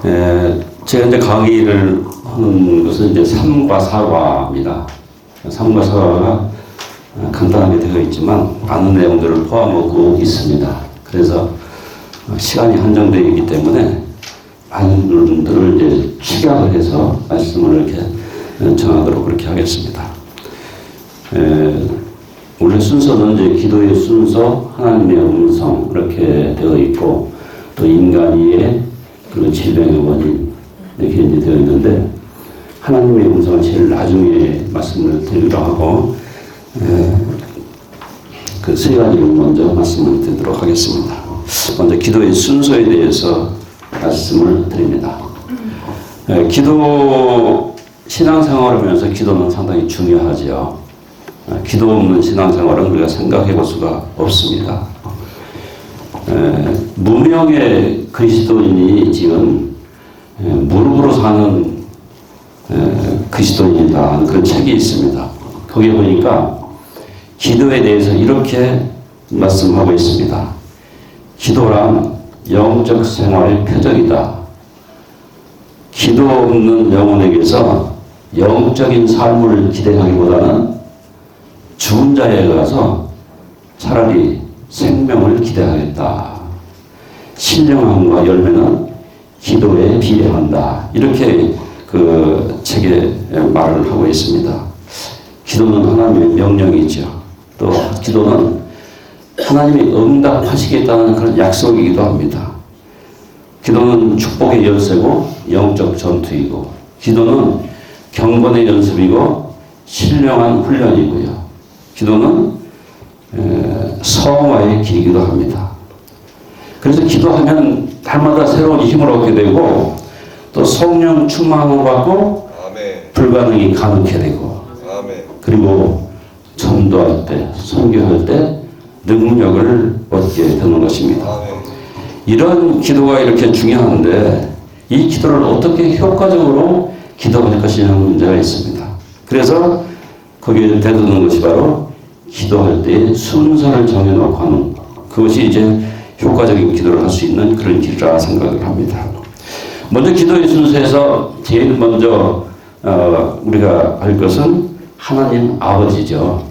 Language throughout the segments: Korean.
제가 이제 강의를 하는 것은 이제 삶과 사과입니다. 삶과 사과가 간단하게 되어 있지만 많은 내용들을 포함하고 있습니다. 그래서 시간이 한정되어 있기 때문에 많은 분들을 이제 축약을 해서 말씀을 이렇게 전하도록 그렇게 하겠습니다. 원래 순서는 이제 기도의 순서, 하나님의 음성 이렇게 되어 있고 또 인간의 그리고 질병의 원인 이렇게 이제 되어 있는데 하나님의 음성은 제일 나중에 말씀을 드리기로 하고 그 세 가지를 먼저 말씀을 드리도록 하겠습니다. 먼저 기도의 순서에 대해서 말씀을 드립니다. 기도 신앙생활을 하면서 기도는 상당히 중요하죠. 기도 없는 신앙생활은 우리가 생각해 볼 수가 없습니다. 무명의 그리스도인이 지금 무릎으로 사는 그리스도인이다 하는 그런 책이 있습니다. 거기에 보니까 기도에 대해서 이렇게 말씀하고 있습니다. 기도란 영적 생활의 표적이다. 기도 없는 영혼에게서 영적인 삶을 기대하기보다는 죽은 자에 가서 차라리 생명을 기대하겠다. 신령함과 열매는 기도에 비례한다. 이렇게 그 책에 말을 하고 있습니다. 기도는 하나님의 명령이죠. 또 기도는 하나님이 응답하시겠다는 그런 약속이기도 합니다. 기도는 축복의 열쇠고 영적 전투이고 기도는 경건의 연습이고 신령한 훈련이고요. 기도는 성화의 길이기도 합니다. 그래서 기도하면 날마다 새로운 힘을 얻게 되고 또 성령 충만을 받고 불가능이 가능하게 되고 그리고 전도할 때, 선교할 때 능력을 얻게 되는 것입니다. 이런 기도가 이렇게 중요한데 이 기도를 어떻게 효과적으로 기도할 것이냐는 문제가 있습니다. 그래서 거기에 대두는 것이 바로 기도할 때 순서를 정해놓고 하는 그것이 이제 효과적인 기도를 할 수 있는 그런 길이라 생각을 합니다. 먼저 기도의 순서에서 제일 먼저 우리가 할 것은 하나님 아버지죠.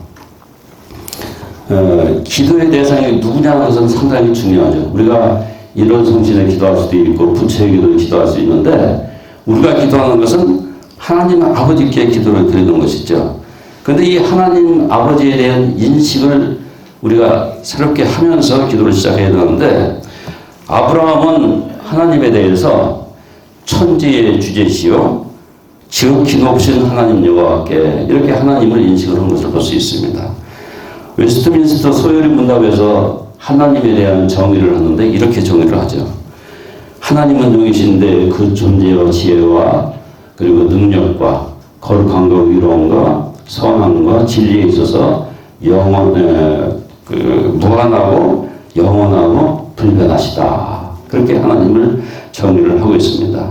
기도의 대상이 누구냐는 것은 상당히 중요하죠. 우리가 일원성신에 기도할 수도 있고 부처의 기도에 기도할 수 있는데 우리가 기도하는 것은 하나님 아버지께 기도를 드리는 것이죠. 그런데 이 하나님 아버지에 대한 인식을 우리가 새롭게 하면서 기도를 시작해야 되는데 아브라함은 하나님에 대해서 천지의 주제시요 지극히 높으신 하나님 여호와께 이렇게 하나님을 인식을 한 것을 볼 수 있습니다. 웨스트민스터 소요리 문답에서 하나님에 대한 정의를 하는데 이렇게 정의를 하죠. 하나님은 영이신데 그 존재와 지혜와 그리고 능력과 거룩함과 위로함과 선함과 진리에 있어서 무한하고 영원하고 불변하시다. 그렇게 하나님을 정의를 하고 있습니다.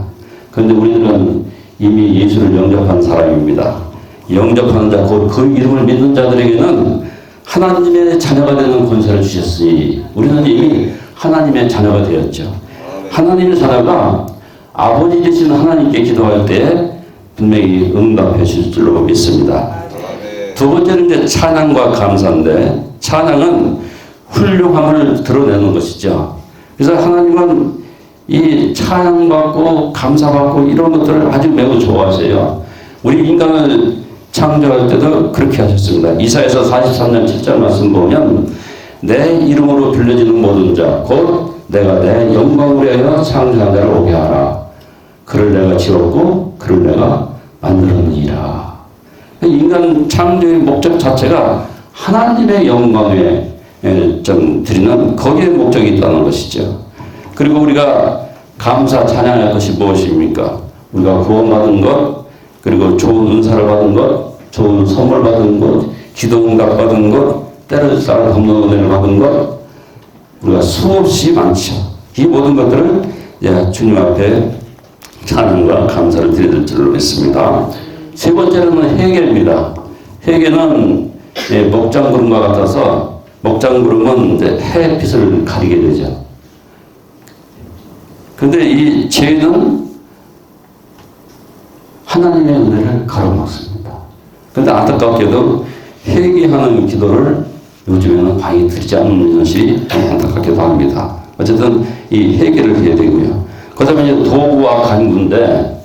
그런데 우리들은 이미 예수를 영접한 사람입니다. 영접하는 자, 곧 그 이름을 믿는 자들에게는 하나님의 자녀가 되는 권세를 주셨으니 우리는 이미 하나님의 자녀가 되었죠. 하나님의 자녀가 아버지 되신 하나님께 기도할 때 분명히 응답해 주실 줄로 믿습니다. 두 번째는 이제 찬양과 감사인데 찬양은 훌륭함을 드러내는 것이죠. 그래서 하나님은 이 찬양받고 감사받고 이런 것들을 아주 매우 좋아하세요. 우리 인간을 창조할 때도 그렇게 하셨습니다. 이사야서 43년 7절 말씀 보면 내 이름으로 불려지는 모든 자 곧 내가 내 영광을 위하여 창조한 자를 오게 하라. 그를 내가 지었고 그를 내가 만들었느니라. 인간 창조의 목적 자체가 하나님의 영광에 좀 드리는 거기에 목적이 있다는 것이죠. 그리고 우리가 감사 찬양할 것이 무엇입니까? 우리가 구원받은 것, 그리고 좋은 은사를 받은 것, 좋은 선물 받은 것, 기도 응답 받은 것, 때를 따라 덮는 은혜를 받은 것, 우리가 수없이 많죠. 이 모든 것들을 주님 앞에 찬양과 감사를 드릴 줄로 믿습니다. 세 번째는 회개입니다. 회개는 먹장구름과 같아서 먹장구름은 이제 햇빛을 가리게 되죠. 그런데 이 죄는 하나님의 은혜를 가로막습니다. 그런데 안타깝게도 회개하는 기도를 요즘에는 많이 드리지 않는 것이 안타깝기도 합니다. 어쨌든 이 회개를 해야 되고요. 그 다음에 이제 도구와 간구인데,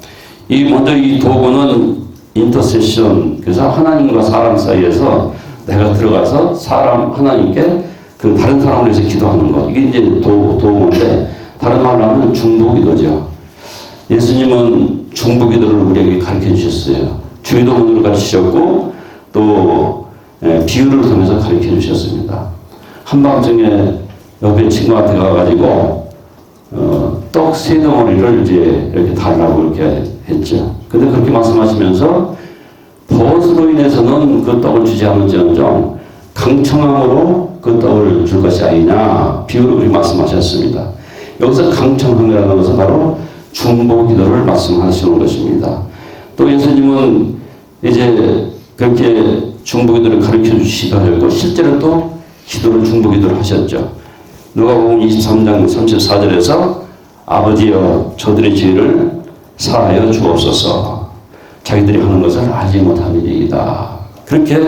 먼저 이 도구는 인터세션, 그래서 하나님과 사람 사이에서 내가 들어가서 하나님께 그 다른 사람을 위해서 기도하는 것. 이게 이제 도구인데, 다른 말로 하면 중보기도죠. 예수님은 중보기도를 우리에게 가르쳐 주셨어요. 주기도문을 가르치셨고, 또 비유를 통해서 가르쳐 주셨습니다. 한밤중에 옆에 친구한테 가가지고 떡 3덩어리를 이제 이렇게 달라고 이렇게 했죠. 근데 그렇게 말씀하시면서 벗으로 인해서는 그 떡을 주지 않을지언정 강청함으로 그 떡을 줄 것이 아니냐, 비유로 그렇게 말씀하셨습니다. 여기서 강청함이라는 것은 바로 중보기도를 말씀하시는 것입니다. 또 예수님은 이제 그렇게 중보기도를 가르쳐 주시기도 하고 실제로 또 기도를 중보기도를 하셨죠. 누가복음 23장 34절에서 아버지여 저들의 죄를 사하여 주옵소서, 자기들이 하는 것을 알지 못함이니이다. 그렇게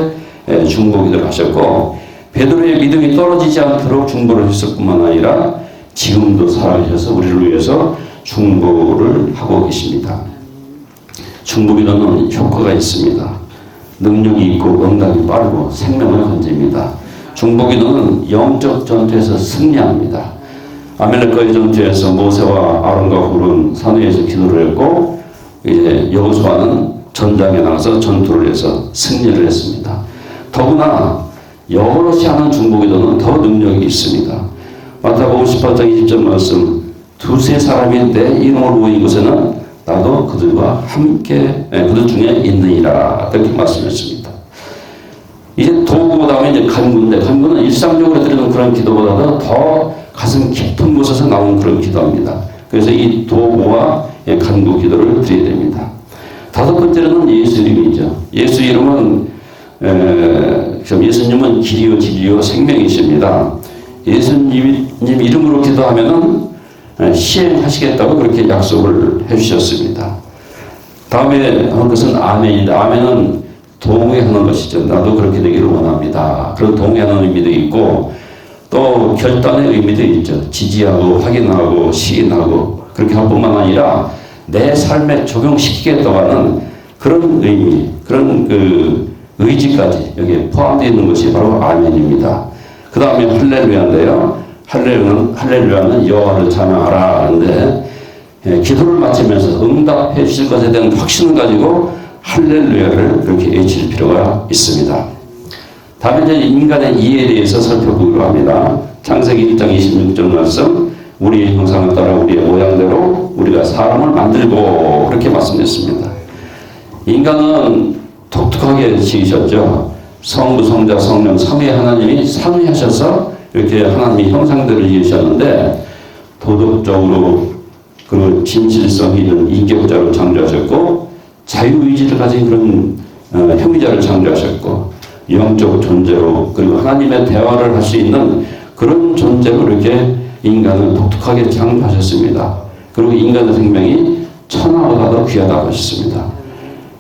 중보기도를 하셨고, 베드로의 믿음이 떨어지지 않도록 중보를 했을 뿐만 아니라 지금도 살아계셔서 우리를 위해서 중보를 하고 계십니다. 중보기도는 효과가 있습니다. 능력이 있고 응답이 빠르고 생명을 건집니다. 중보기도는 영적 전투에서 승리합니다. 아말렉과의 전투에서 모세와 아론과 훌은 산 위에서 기도를 했고, 이제 여호수아는 전장에 나가서 전투를 해서 승리를 했습니다. 더구나 여럿이 하는 중보기도는 더 능력이 있습니다. 마태복음 18장 20절 말씀, 두세 사람이 내 이름으로 모인 곳에는 나도 그들과 함께 그들 중에 있느니라, 이렇게 말씀했습니다. 이제 도구 다음에 이제 간구인데, 간구는 일상적으로 드리는 그런 기도보다도 더 가슴 깊은 곳에서 나오는 그런 기도입니다. 그래서 이 도구와 간구 기도를 드려야 됩니다. 다섯 번째로는 예수 이름이죠. 예수 이름은 예수님은 길이요 진리요 생명이십니다. 예수님 이름으로 기도하면은 시행하시겠다고 그렇게 약속을 해주셨습니다. 다음에 하는 것은 아멘입니다. 아멘은 동의하는 것이죠. 나도 그렇게 되기를 원합니다. 그런 동의하는 의미도 있고, 또 결단의 의미도 있죠. 지지하고 확인하고 시인하고 그렇게 할 뿐만 아니라 내 삶에 적용시키겠다고 하는 그런 의미, 그런 그 의지까지 여기에 포함되어 있는 것이 바로 아멘입니다. 그 다음에 할렐루야인데요. 할렐루야는 여호와를 찬양하라 하는데, 기도를 마치면서 응답해 주실 것에 대한 확신을 가지고 할렐루야를 그렇게 외칠 필요가 있습니다. 다음에 이제 인간의 이해에 대해서 살펴보기로 합니다. 창세기 1장 26절 말씀, 우리의 형상을 따라 우리의 모양대로 우리가 사람을 만들고, 그렇게 말씀했습니다. 인간은 독특하게 지으셨죠. 성부, 성자, 성령, 삼위 하나님이 삼위하셔서 이렇게 하나님의 형상들을 지으셨는데, 도덕적으로 그 진실성 있는 인격자로 창조하셨고, 자유의지를 가진 그런 행위자를 창조하셨고, 영적 존재로, 그리고 하나님의 대화를 할 수 있는 그런 존재로 이렇게 인간을 독특하게 창조하셨습니다. 그리고 인간의 생명이 천하보다도 귀하다고 하셨습니다.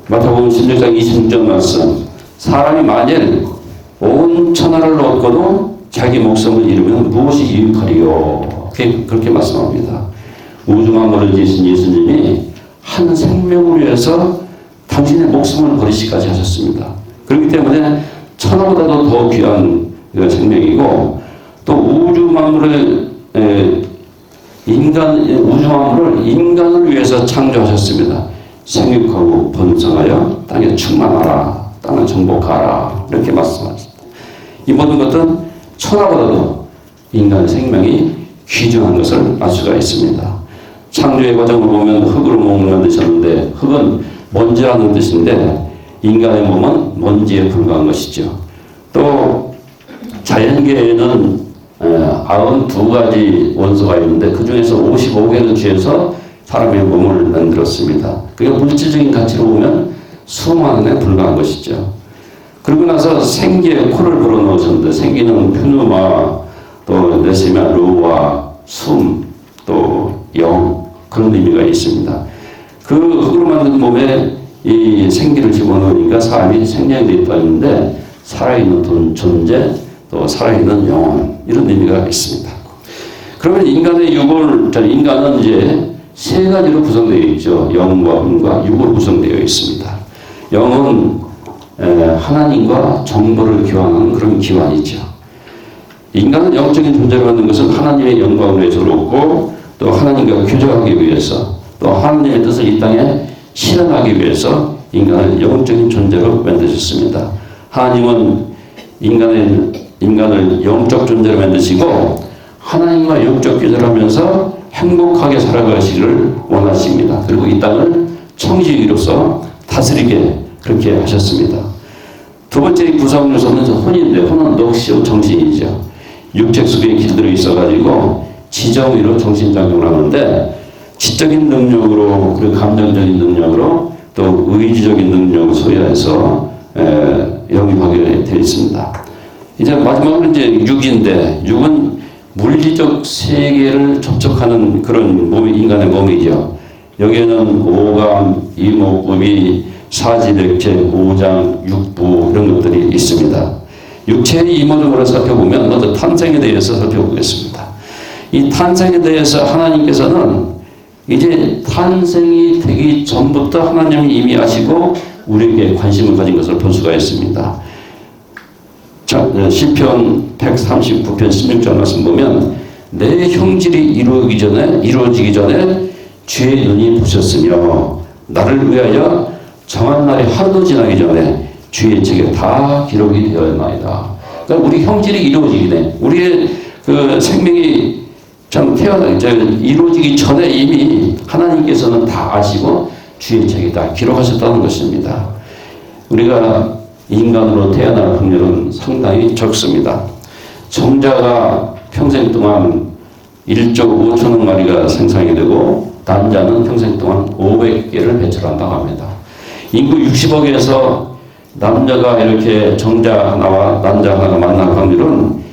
마태복음 16장 26절 말씀, 사람이 만일 온 천하를 얻고도 자기 목숨을 잃으면 무엇이 유익하리요? 그렇게 말씀합니다. 우주 만물을 지으신 예수님이 한 생명을 위해서 당신의 목숨을 버리시기까지 하셨습니다. 그렇기 때문에 천하보다도 더 귀한 생명이고, 또 우주 만물을 인간을 위해서 창조하셨습니다. 생육하고 번성하여 땅에 충만하라, 땅을 정복하라, 이렇게 말씀하셨습니다. 이 모든 것은 천하보다도 인간의 생명이 귀중한 것을 알 수가 있습니다. 창조의 과정을 보면 흙으로 몸을 만드셨는데, 흙은 먼지라는 뜻인데 인간의 몸은 먼지에 불과한 것이죠. 또 자연계에는 92가지 원소가 있는데 그 중에서 55개를 취해서 사람의 몸을 만들었습니다. 그게 물질적인 가치로 보면 수만원에 불과한 것이죠. 그러고 나서 생기에 코를 불어넣으셨는데, 생기는 푸누마, 또 네시마, 루와, 숨, 또 영, 그런 의미가 있습니다. 그 흙으로 만든 몸에 이 생기를 집어넣으니까 사람이 생명이 되어있는데 살아있는 존재, 또 살아있는 영혼, 이런 의미가 있습니다. 그러면 인간의 인간은 이제 세 가지로 구성되어 있죠. 영과魂과 육으로 구성되어 있습니다. 영은 하나님과 정보를 교환하는 그런 기관이죠. 인간은 영적인 존재를 갖는 것은 하나님의 영광을 위해서롭고 또 하나님과 교제하기 위해서 또 하나님의 뜻을 이 땅에 실현하기 위해서 인간은 영적인 존재로 만드셨습니다. 하나님은 인간을 영적 존재로 만드시고 하나님과 영적 교제를 하면서 행복하게 살아가시기를 원하십니다. 그리고 이 땅을 청지기로서 다스리게 그렇게 하셨습니다. 두 번째 구성 요소는 혼인데, 혼은 넋이요 정신이죠. 육체 속에 길들여 있어가지고 지정의로 정신작용을 하는데 지적인 능력으로 그리고 감정적인 능력으로 또 의지적인 능력을 소유해서 영입하게 되어 있습니다. 이제 마지막으로 이제 육인데, 육은 물리적 세계를 접촉하는 그런 인간의 몸이죠. 여기에는 오감, 이목구비, 사지백체, 오장, 육부 이런 것들이 있습니다. 육체의 이모적으로 살펴보면 먼저 탄생에 대해서 살펴보겠습니다. 이 탄생에 대해서 하나님께서는 이제 탄생이 되기 전부터 하나님이 이미 아시고 우리에게 관심을 가진 것을 볼 수가 있습니다. 자, 시편 139편 16절 말씀 보면 내 형질이 이루어지기 전에 주의 눈이 보셨으며 나를 위하여 정한 날이 하루도 지나기 전에 주의 책에 다 기록이 되었나이다. 그러니까 우리 형질이 이루어지기 전에 우리의 그 생명이 이루어지기 전에 이미 하나님께서는 다 아시고 주의 책에 다 기록하셨다는 것입니다. 우리가 인간으로 태어날 확률은 상당히 적습니다. 정자가 평생 동안 1조 5천억 마리가 생산이 되고 난자는 평생 동안 500개를 배출한다고 합니다. 인구 60억에서 남자가 이렇게 정자 하나와 난자 하나가 만날 확률은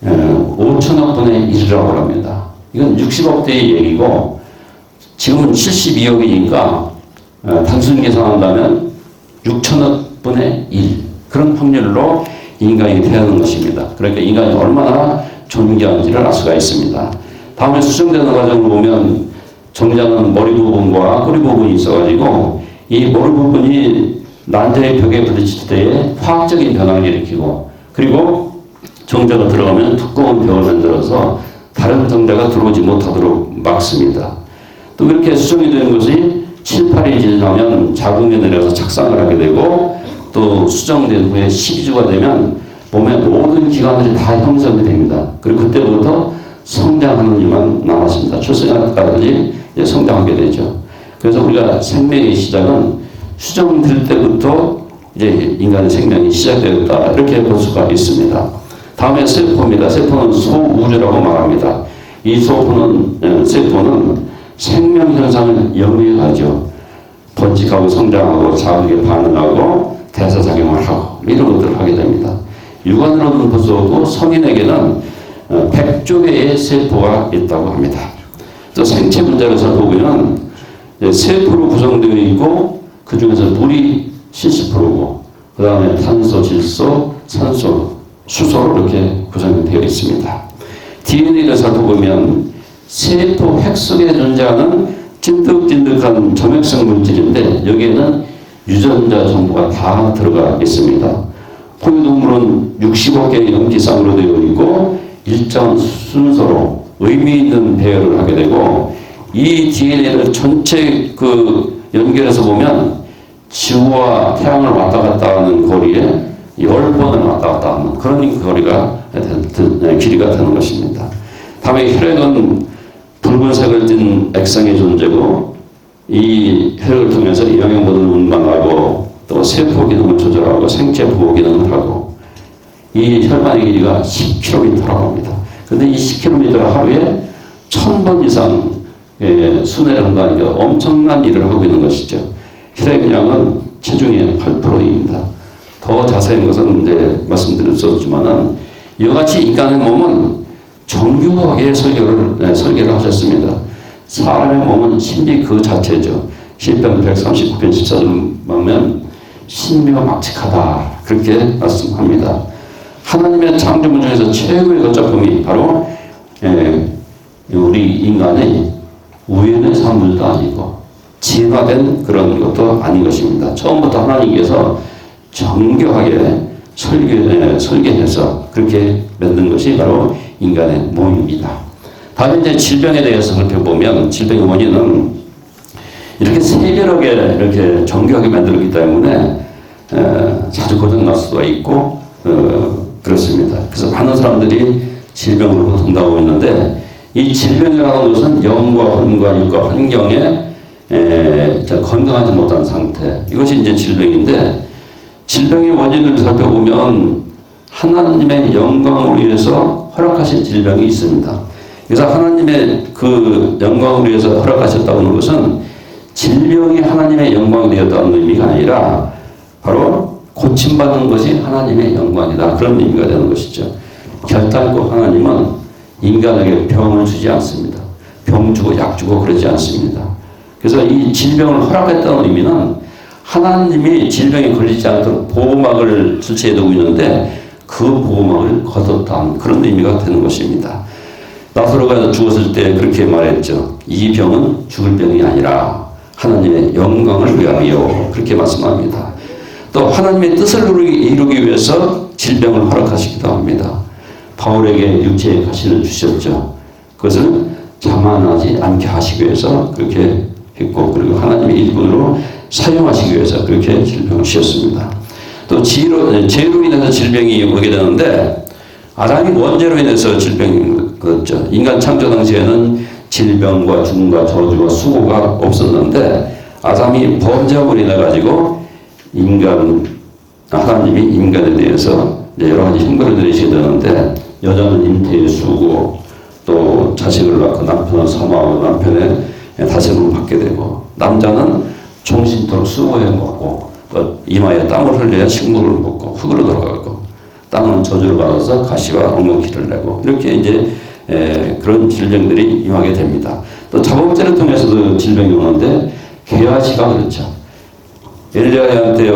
5천억 분의 1이라고 합니다. 이건 60억대의 얘기고 지금은 72억이니까 단순 계산한다면 6천억 분의 1 그런 확률로 인간이 태어나는 것입니다. 그러니까 인간이 얼마나 존귀한지를 알 수가 있습니다. 다음에 수정되는 과정을 보면 정자는 머리 부분과 꼬리 부분이 있어가지고 이 머리 부분이 난자의 벽에 부딪힐 때에 화학적인 변화를 일으키고 그리고 정자가 들어가면 두꺼운 벽을 만들어서 다른 정자가 들어오지 못하도록 막습니다. 또 그렇게 수정이 되는 것이 7, 8일 지나면 자궁에 내려서 착상을 하게 되고 또 수정된 후에 12주가 되면 몸의 모든 기관들이 다 형성이 됩니다. 그리고 그때부터 성장하는 일만 남았습니다. 출생까지 성장하게 되죠. 그래서 우리가 생명의 시작은 수정될 때부터 이제 인간의 생명이 시작되었다 이렇게 볼 수가 있습니다. 다음에 세포입니다. 세포는 소우주라고 말합니다. 이 세포는 생명 현상을 영위하죠. 번식하고 성장하고 자극에 반응하고 대사작용을 하고 이런 것들을 하게 됩니다. 육안으로는 볼 수 없고 성인에게는 100조 개의 세포가 있다고 합니다. 또 생체 문제를 살펴보면 세포로 구성되어 있고 그 중에서 물이 70%고 그 다음에 탄소, 질소, 산소, 수소로 이렇게 구성되어 있습니다. DNA를 살펴보면 세포 핵 속에 존재하는 찐득찐득한 점액성 물질인데 여기에는 유전자 정보가 다 들어가 있습니다. 포유동물은 60억 개의 염기쌍으로 되어 있고 일정 순서로 의미 있는 배열을 하게 되고 이 DNA를 전체 연결해서 보면 지구와 태양을 왔다 갔다 하는 거리에 10번을 왔다 갔다 하는 그런 거리가 길이가 되는 것입니다. 다음에 혈액은 붉은색을 띤 액상의 존재고 이 혈액을 통해서 영양분을 운반하고 또 세포 기능을 조절하고 생체 보호 기능을 하고 이 혈관의 길이가 10km라고 합니다. 그런데 이 10km 하루에 1000번 이상 순회를 한다는 엄청난 일을 하고 있는 것이죠. 혈액량은 체중의 8%입니다. 더 자세한 것은 이제 말씀드릴 수 없지만은 이와 같이 인간의 몸은 정교하게 설계를 하셨습니다. 사람의 몸은 신비 그 자체죠. 시편 139편 14절 보면 신묘막측하다 그렇게 말씀합니다. 하나님의 창조물 중에서 최고의 그 작품이 바로 우리 인간의 우연의 산물도 아니고 진화된 그런 것도 아닌 것입니다. 처음부터 하나님께서 정교하게 설계해서 그렇게 만든 것이 바로 인간의 몸입니다. 다음에 이제 질병에 대해서 살펴보면 질병의 원인은 이렇게 세결하게 이렇게 정교하게 만들었기 때문에 자주 고장날 수가 있고 그렇습니다. 그래서 많은 사람들이 질병으로 고통당하고 있는데 이 질병이라는 것은 영과魂과 육과 환경에 건강하지 못한 상태 이것이 이제 질병인데 질병의 원인을 살펴보면 하나님의 영광을 위해서 허락하신 질병이 있습니다. 그래서 하나님의 그 영광을 위해서 허락하셨다고 하는 것은 질병이 하나님의 영광이 되었다는 의미가 아니라 바로 고침받는 것이 하나님의 영광이다. 그런 의미가 되는 것이죠. 결단코 하나님은 인간에게 병을 주지 않습니다. 병 주고 약 주고 그러지 않습니다. 그래서 이 질병을 허락했다는 의미는 하나님이 질병에 걸리지 않도록 보호막을 설치해두고 있는데 그 보호막을 걷었다는 그런 의미가 되는 것입니다. 나사로가 죽었을 때 그렇게 말했죠. 이 병은 죽을 병이 아니라 하나님의 영광을 위하여 그렇게 말씀합니다. 또 하나님의 뜻을 이루기 위해서 질병을 허락하시기도 합니다. 바울에게 육체의 가시를 주셨죠. 그것을 자만하지 않게 하시기 위해서 그렇게 했고 그리고 하나님의 일꾼으로 사용하시기 위해서 그렇게 질병을 주셨습니다. 또 죄로 인해서 질병이 오게 되는데 아담이 원죄로 인해서 질병이 그렇죠. 인간 창조 당시에는 질병과 죽음과 저주와 수고가 없었는데 아담이 범죄함으로 인해 가지고 하나님이 인간에 대해서 여러 가지 형벌을 내리시게 되는데 여자는 잉태의 수고 또 자식을 낳고 남편은 사망하고 남편의 다스림을 받게 되고 남자는 종신토록 수고해 먹고 또 이마에 땀을 흘려야 식물을 먹고 흙으로 돌아가고 땅은 저주를 받아서 가시와 엉겅퀴를 내고 이렇게 이제 그런 질병들이 임하게 됩니다. 또 자범죄를 통해서도 질병이 오는데 게하시가 그렇죠. 엘리야한테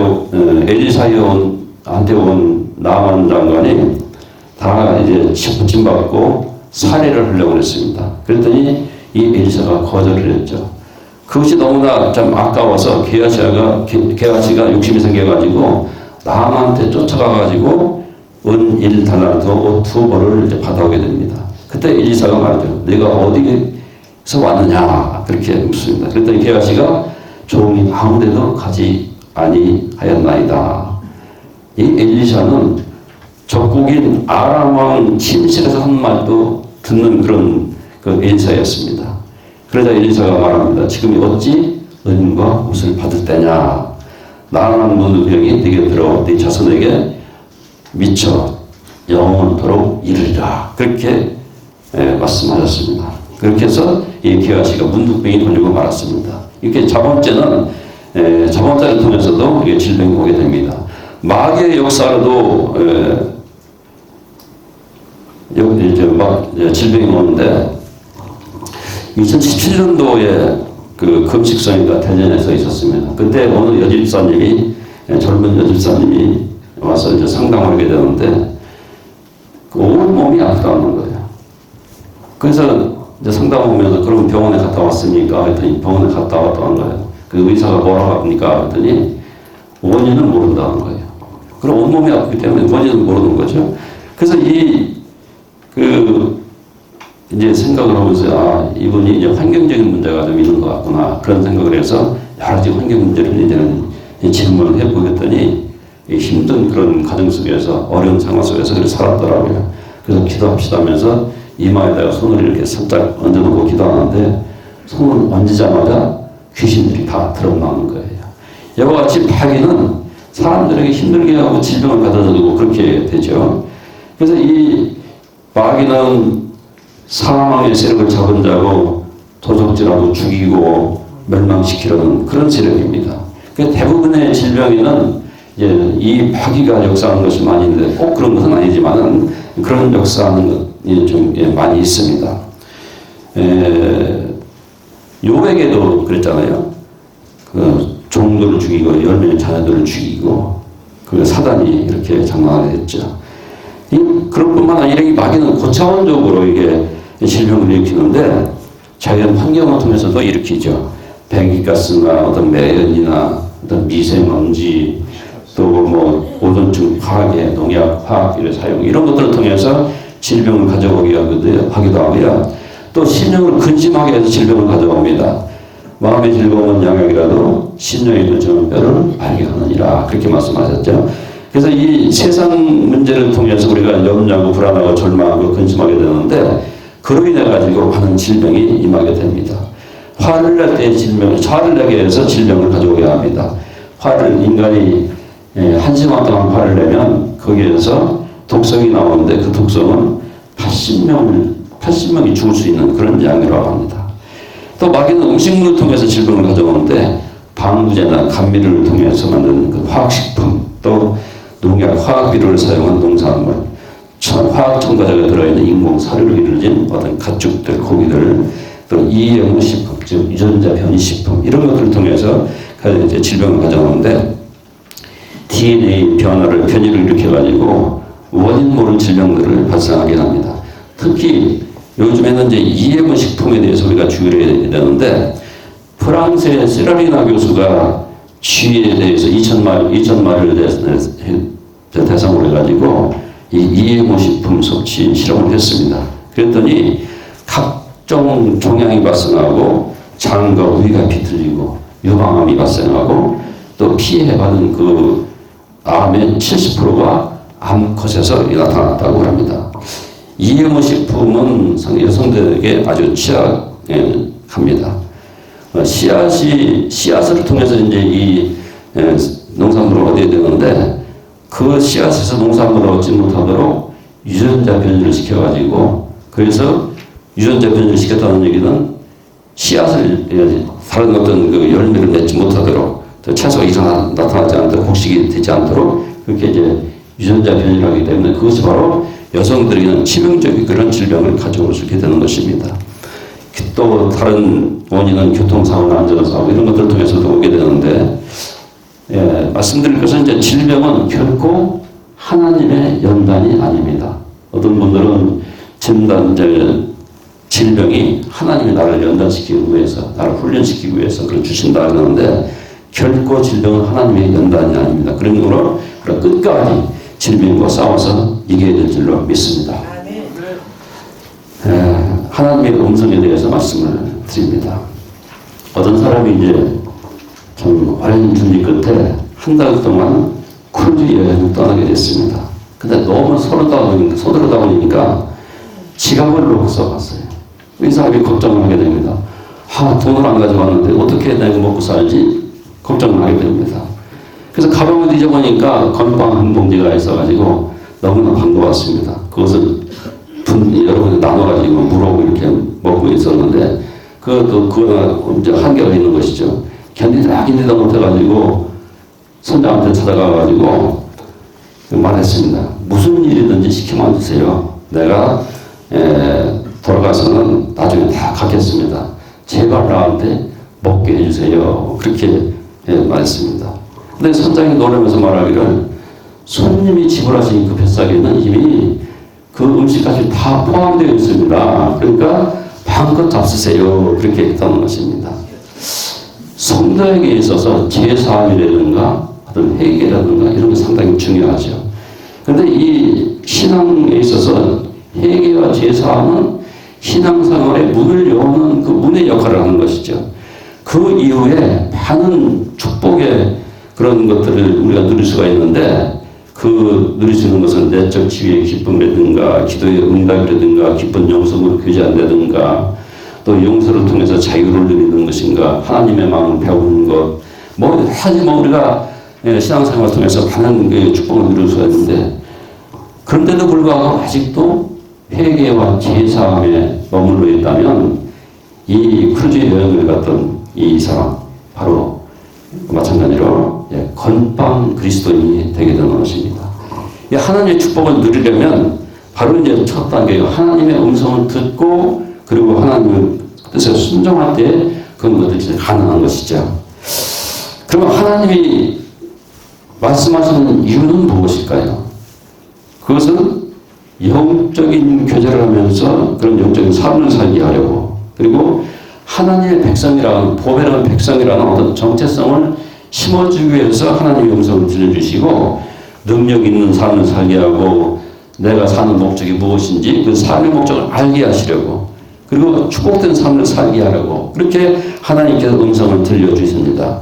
엘리사한테 온 나만 장관이 다 이제 붙임받고 살해를 하려고 했습니다. 그랬더니 이 엘리사가 거절을 했죠. 그것이 너무나 좀 아까워서 게하시가 욕심이 생겨가지고 나만한테 쫓아가가지고 은 1달란트 옷 2벌을 이제 받아오게 됩니다. 그때 엘리사가 말하죠. 내가 어디서 왔느냐 그렇게 묻습니다. 그랬더니 게하시가 종이 아무데도 가지 아니하였나이다. 이 엘리사는 적국인 아람 왕 침실에서 한 말도 듣는 그런 그 엘리사였습니다. 그러자 엘리사가 말합니다. 지금 어찌 은과 옷을 받을 때냐. 나라는 문둥병이 네게 들어 네 자손에게 미쳐 영원토록 이르리라. 그렇게 말씀하셨습니다. 그렇게 해서 이 게하시가 문둥병이 걸리고 말았습니다. 이렇게 자범죄를 통해서도 이게 질병이 오게 됩니다. 마귀의 역사로도 질병이 오는데 2017년도에 그 금식성인가 대전에서 있었습니다. 그때 어느 젊은 여집사님이 와서 이제 상담을 하게 되는데 온 몸이 아프다는 거예요. 그래서 이제 상담 오면서 그럼 병원에 갔다 왔습니까? 했더니 병원에 갔다 왔다는 거예요. 그 의사가 뭐라고 합니까? 했더니 원인은 모른다는 거예요. 그럼 온몸이 아프기 때문에 원인은 모르는 거죠. 그래서 이제 생각을 하면서 이분이 이제 환경적인 문제가 좀 있는 것 같구나 그런 생각을 해서 여러 가지 환경 문제를 이제는 질문을 해보겠더니 힘든 그런 가정 속에서 어려운 상황 속에서 그렇게 살았더라고요. 그래서 기도합시다 하면서 이마에다가 손을 이렇게 살짝 얹어놓고 기도하는데 손을 얹자마자 귀신들이 다 드러나는 거예요. 이와 같이 마귀는 사람들에게 힘들게 하고 질병을 가져다 주고 그렇게 되죠. 그래서 이 마귀는 사망의 세력을 잡은 자고 도적질하고 죽이고 멸망시키려는 그런 세력입니다. 대부분의 질병에는 이제 이 마귀가 역사하는 것이 많이 있는데 꼭 그런 것은 아니지만 그런 역사하는 것이 좀 많이 있습니다. 요백에도 그랬잖아요. 종들을 죽이고 10명의 자녀들을 죽이고 그 사단이 이렇게 장난을 했죠. 그럴 뿐만 아니라 이 마귀는 고차원적으로 이게 질병을 일으키는데 자연 환경을 통해서도 일으키죠. 배기가스나 어떤 매연이나 어떤 미세먼지 또 뭐 오존층 화학의 농약, 화학비료 사용 이런 것들을 통해서 질병을 가져오게 하기도 하고요. 또 심령을 근심하게 해서 질병을 가져옵니다. 마음의 즐거움은 양약이라도 심령에 있는 정뼈를 알게 하느니라 그렇게 말씀하셨죠. 그래서 이 세상 문제를 통해서 우리가 염려하고 불안하고 절망하고 근심하게 되는데 그로 인해 가지고 많은 질병이 임하게 됩니다. 화를 낼 때 화를 내게 해서 질병을 가져오게 합니다. 화를 인간이 한시간 동안 화를 내면 거기에서 독성이 나오는데 그 독성은 80명이 죽을 수 있는 그런 양이라고 합니다. 또 마귀는 음식물을 통해서 질병을 가져오는데 방부제나 감미료를 통해서 만든 그 화학식품 또 농약, 화학비료를 사용한 농산물 화학 첨가제가 들어있는 인공 사료를 기르진 어떤 가축들, 고기들 또 이영식품, 즉 유전자 변이식품 이런 것들을 통해서 이제 질병을 가져오는데 DNA 변이를 일으켜가지고 원인 모를 질병들을 발생하게 합니다. 특히 요즘에는 이제 EM 식품에 대해서 우리가 주의를 해야 되는데 프랑스의 세라리나 교수가 쥐에 대해서 2,000마리를 대상으로 해가지고 이 EM 식품 섭취 실험을 했습니다. 그랬더니 각종 종양이 발생하고 장과 위가 비틀리고 유방암이 발생하고 또 피해받은 그 암의 70%가 암컷에서 나타났다고 합니다. EM 식품은 여성들에게 아주 취약합니다. 씨앗을 통해서 이제 이 농산물을 얻어야 되는데 그 씨앗에서 농산물을 얻지 못하도록 유전자 변이를 시켜가지고 그래서 유전자 변이를 시켰다는 얘기는 씨앗을 다른 어떤 그 열매를 맺지 못하도록 또 채소가 이상 나타나지 않도록 곡식이 되지 않도록 그렇게 이제 유전자 변이를 하기 때문에 그것이 바로 여성들에게는 치명적인 그런 질병을 가져올 수 있게 되는 것입니다. 또 다른 원인은 교통사고나 안전사고 이런 것들을 통해서도 오게 되는데 말씀드릴 것은 이제 질병은 결코 하나님의 연단이 아닙니다. 어떤 분들은 질병이 하나님이 나를 연단시키기 위해서 나를 훈련시키기 위해서 그걸 주신다 그러는데 결코 질병은 하나님의 연단이 아닙니다. 그러므로 끝까지 질병과 싸워서 이겨야 될 줄로 믿습니다. 하나님의 음성에 대해서 말씀을 드립니다. 어떤 사람이 이제 좀 오랜 준비 끝에 한 달 동안 크루즈 여행을 떠나게 됐습니다. 근데 너무 서두르다 보니까 지갑을 놓고서 갔어요. 이 사람이 걱정을 하게 됩니다. 돈을 안 가져왔는데 어떻게 내가 먹고 살지 걱정을 하게 됩니다. 그래서 가방을 뒤져보니까 건빵 한 봉지가 있어가지고 너무나 반가웠습니다. 그것을 여러분이 나눠가지고 물하고 이렇게 먹고 있었는데 그거 이제 한계가 있는 것이죠. 견디다 못해가지고 선장한테 찾아가가지고 말했습니다. 무슨 일이든지 시키면 주세요. 내가 돌아가서는 나중에 다 갖겠습니다. 제발 나한테 먹게 해주세요. 그렇게 말했습니다. 근데 선장이 놀라면서 말하기를 손님이 지불하신 그 뱃삭에는 이미 그 음식까지 다 포함되어 있습니다. 그러니까 마음껏 잡수세요. 그렇게 했다는 것입니다. 성도에게 있어서 제사함이라든가 어떤 회개라든가 이런 게 상당히 중요하죠. 그런데 이 신앙에 있어서 회개와 제사함은 신앙생활의 문을 여는 그 문의 역할을 하는 것이죠. 그 이후에 많은 축복의 그런 것들을 우리가 누릴 수가 있는데 그 누릴 수 있는 것은 내적 지위의 기쁨이라든가 기도의 응답이라든가 기쁜 영성으로 교제한다든가 또 용서를 통해서 자유를 누리는 것인가 하나님의 마음을 배우는 것 사실 우리가 신앙생활을 통해서 많은 축복을 누릴 수가 있는데 그런데도 불구하고 아직도 회개와 제사함에 머물러 있다면 이 크루즈 여행을 갔던 이 사람 바로 마찬가지로 건빵 그리스도인이 되게 되는 것입니다. 하나님의 축복을 누리려면 바로 이제 첫 단계가 하나님의 음성을 듣고 그리고 하나님의 뜻에 순종할 때 그런 것들이 가능한 것이죠. 그러면 하나님이 말씀하시는 이유는 무엇일까요? 그것은 영적인 교제를 하면서 그런 영적인 삶을 살게 하려고, 그리고 하나님의 백성이라는, 보배라는 백성이라는 어떤 정체성을 심어주기 위해서 하나님의 음성을 들려주시고, 능력 있는 삶을 살게 하고, 내가 사는 목적이 무엇인지 그 삶의 목적을 알게 하시려고, 그리고 축복된 삶을 살게 하려고 그렇게 하나님께서 음성을 들려주십니다.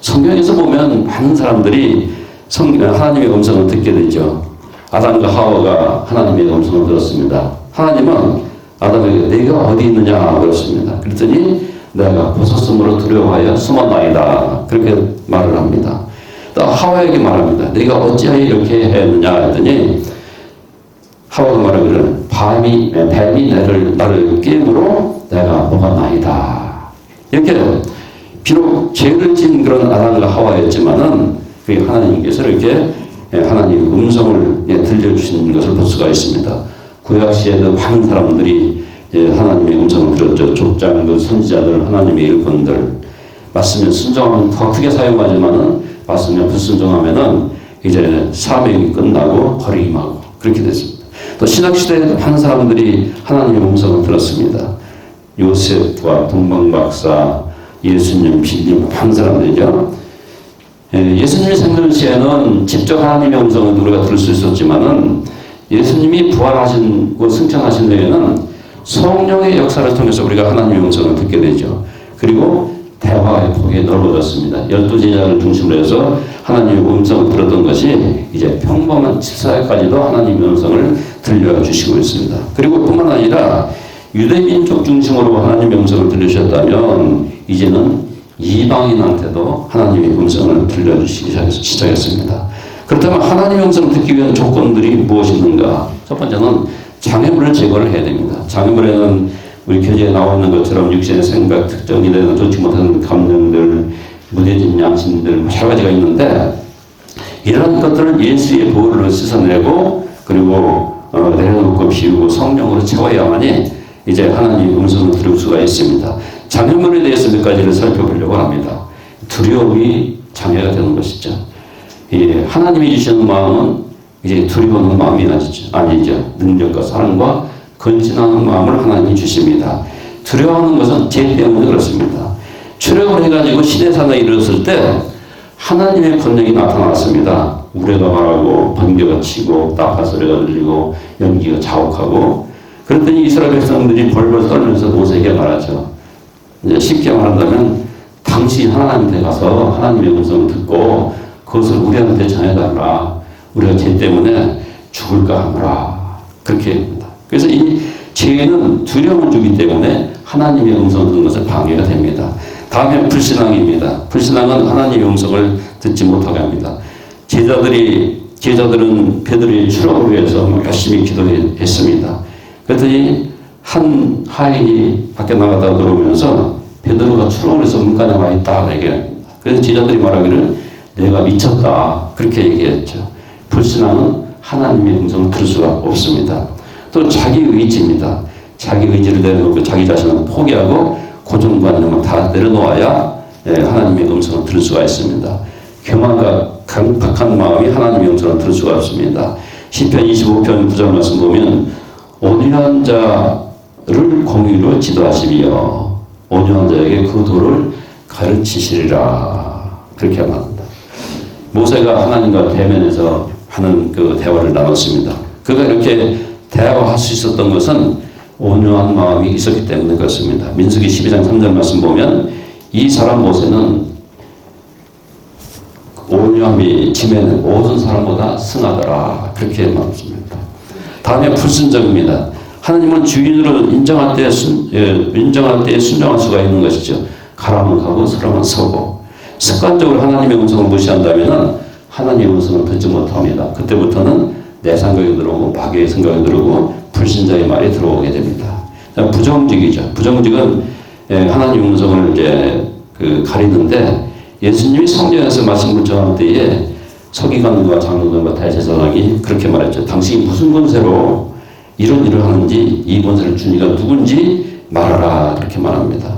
성경에서 보면 많은 사람들이 하나님의 음성을 듣게 되죠. 아담과 하와가 하나님의 음성을 들었습니다. 하나님은 아담에게 네가 어디 있느냐 그랬습니다. 그랬더니 내가 벗었으므로 두려워하여 숨었나이다. 그렇게 말을 합니다. 또 하와에게 말합니다. 네가 어찌하여 이렇게 했느냐 했더니 하와가 말하기를 뱀이 나를 깨므로 내가 먹었나이다. 이렇게 비록 죄를 지은 그런 아담과 하와였지만은 그 하나님께서 이렇게 하나님의 음성을 들려주시는 것을 볼 수가 있습니다. 구약 시에도 많은 사람들이 하나님의 음성을 들었죠. 족장들, 선지자들, 하나님의 일꾼들. 말씀에 순종하면 더 크게 사용하지만은 말씀에 불순종하면은 이제 사명이 끝나고 버리기만 그렇게 됐습니다. 또 신학시대에도 많은 사람들이 하나님의 음성을 들었습니다. 요셉과 동방박사, 예수님, 빌림, 많은 사람들이죠. 예수님이 생전 시에는 직접 하나님의 음성을 우리가 들을 수 있었지만은 예수님이 부활하시고 승천하신 후에는 성령의 역사를 통해서 우리가 하나님의 음성을 듣게 되죠. 그리고 대화의 폭이 넓어졌습니다. 12제자를 중심으로 해서 하나님의 음성을 들었던 것이 이제 평범한 집사회까지도 하나님의 음성을 들려주시고 있습니다. 그리고 뿐만 아니라 유대민족 중심으로 하나님의 음성을 들려주셨다면 이제는 이방인한테도 하나님의 음성을 들려주시기 시작했습니다. 그렇다면 하나님의 음성을 듣기 위한 조건들이 무엇이 있는가? 첫 번째는 장애물을 제거를 해야 됩니다. 장애물에는 우리 교재에 나와 있는 것처럼 육신의 생각, 특정이 되는 좋지 못한 감정들, 무뎌진 양심들 여러 가지가 있는데 이런 것들을 예수의 보혈로 씻어내고 그리고 내려놓고 비우고 성령으로 채워야만이 이제 하나님의 음성을 들을 수가 있습니다. 장애물에 대해서 몇 가지를 살펴보려고 합니다. 두려움이 장애가 되는 것이죠. 하나님이 주시는 마음은 이제 두려워하는 마음이 아니죠. 능력과 사랑과 건진하는 마음을 하나님이 주십니다. 두려워하는 것은 죄 때문에 그렇습니다. 출애굽을 해가지고 시내산에 이르렀을 때 하나님의 권능이 나타났습니다. 우레가 말하고 번개가 치고 나팔 소리가 들리고 연기가 자욱하고 그랬더니 이스라엘 백성들이 벌벌 떨면서 모세에게 말하죠. 이제 쉽게 말한다면 당신 하나님한테 가서 하나님의 음성을 듣고 그것을 우리한테 전해달라. 우리가 죄 때문에 죽을까 하노라. 그렇게 합니다. 그래서 이 죄는 두려움을 주기 때문에 하나님의 음성을 듣는 것을 방해가 됩니다. 다음에 불신앙입니다. 불신앙은 하나님의 음성을 듣지 못하게 합니다. 제자들은 베드로의 추락을 위해서 열심히 기도했습니다. 그랬더니 한 하인이 밖에 나가다 들어오면서 베드로가 추락을 해서 문간에 와 있다 얘기합니다. 그래서 제자들이 말하기를 내가 미쳤다 그렇게 얘기했죠. 불신앙은 하나님의 음성을 들을 수가 없습니다. 또 자기 의지입니다. 자기 의지를 내려놓고 자기 자신을 포기하고 고정관념을 다 내려놓아야 하나님의 음성을 들을 수가 있습니다. 교만과 강박한 마음이 하나님의 음성을 들을 수가 없습니다. 시편 25편 9절 말씀 보면 온유한 자를 공의로 지도하시며 온유한 자에게 그 도를 가르치시리라 그렇게 말합니다. 모세가 하나님과 대면에서 하는 그 대화를 나눴습니다. 그가 이렇게 대화할 수 있었던 것은 온유한 마음이 있었기 때문에 그렇습니다. 민수기 12장 3절 말씀 보면 이 사람 모세는 온유함이 지면은 모든 사람보다 승하더라 그렇게 말씀합니다. 다음에 불순종입니다. 하나님은 주인으로 인정할 때 순종할 수가 있는 것이죠. 가라면 가고 서라면 서고 습관적으로 하나님의 음성을 무시한다면 하나님의 음성을 듣지 못합니다. 그때부터는 내 생각이 들어오고 마귀의 생각이 들어오고 불신자의 말이 들어오게 됩니다. 부정직이죠. 부정직은 하나님의 음성을 이제 가리는데 예수님이 성경에서 말씀을 전할 때에 서기관과 장로들과 대제사장이 그렇게 말했죠. 당신이 무슨 권세로 이런 일을 하는지 이 권세를 준 이가 누군지 말하라 그렇게 말합니다.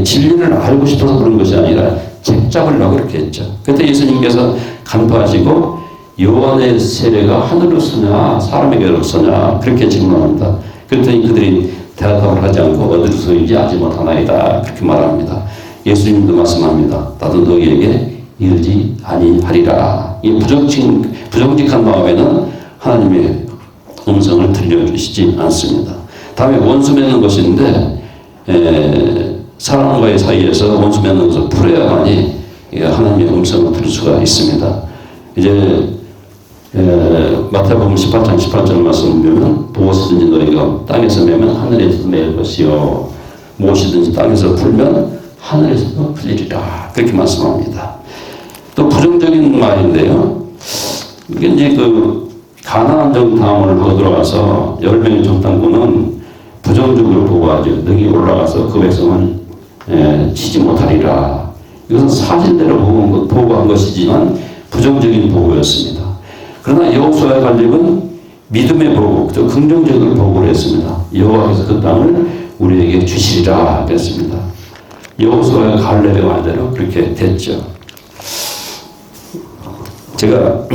진리를 알고 싶어서 그런 것이 아니라 책 잡으려고 그렇게 했죠. 그때 예수님께서 간파하시고 요한의 세례가 하늘로 서냐 사람에게로 서냐 그렇게 질문합니다. 그랬더니 그들이 대답을 하지 않고 어디로 서인지 알지 못하나이다 그렇게 말합니다. 예수님도 말씀합니다. 나도 너희에게 이르지 아니하리라. 이 부정직한 마음에는 하나님의 음성을 들려주시지 않습니다. 다음에 원수 맺는 것인데 사람과의 사이에서 원수 맺는 것을 풀어야만이 하나님의 음성을 들을 수가 있습니다. 이제 마태복음 18장 18절 말씀을 보면 무엇이든지 너희가 땅에서 매면 하늘에서 맬 것이요 무엇이든지 땅에서 풀면 하늘에서도 풀리리라 그렇게 말씀합니다. 또 부정적인 말인데요. 이게 이제 가나안 정탐을 하고 들어가서 10명의 정탐꾼은 부정적으로 보고하죠. 능히 올라가서 그 백성을 치지 못하리라. 이것은 사실대로 보고한 것이지만 부정적인 보고였습니다. 그러나 여호수아의 관립은 믿음의 보고, 또 긍정적인 보고를 했습니다. 여호와께서 그 땅을 우리에게 주시리라 그랬습니다. 여호수아의 갈렙의 말대로 그렇게 됐죠. 제가